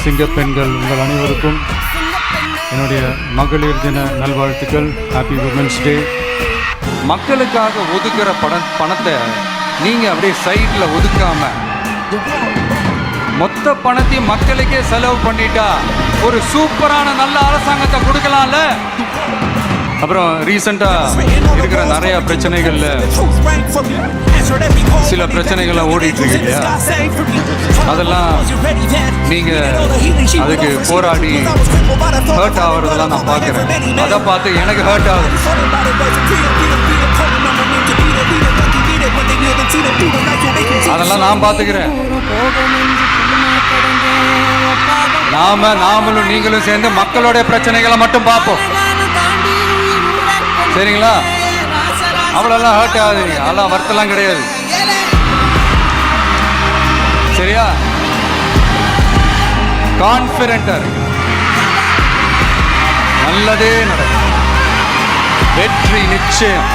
சிங்கப்பெண்கள் உங்கள் அனைவருக்கும் என்னுடைய மகளிர் தின நல்வாழ்த்துக்கள். Happy women's day. மக்களுக்காக ஒதுக்குற பணத்தை நீங்க அப்படியே சைட்ல ஒதுக்காம மொத்த பணத்தையும் மக்களுக்கே செலவு பண்ணிட்டா ஒரு சூப்பரான நல்ல அரசாங்கத்தை கொடுக்கலாம்ல. அப்புறம் ரீசெண்டா இருக்கிற நிறைய பிரச்சனைகள்ல சில பிரச்சனைகள்லாம் ஓடிட்டு இருக்கு இல்லையா, அதெல்லாம் நீங்க அதுக்கு போராடி ஹர்ட் ஆகுறதெல்லாம் நான் பார்க்குறேன். அதை பார்த்து எனக்கு ஹர்ட் ஆகுது. அதெல்லாம் நான் பார்த்துக்கிறேன். நாமளும் நீங்களும் சேர்ந்து மக்களுடைய பிரச்சனைகளை மட்டும் பார்ப்போம், சரிங்களா? அவ்வளோலாம் ஹர்ட் ஆகுது, அதெல்லாம் வருத்தெல்லாம் கிடையாது, சரியா? கான்ஃபிடென்ட்டா இருக்கு, நல்லதே நடக்கும், வெற்றி நிச்சயம்.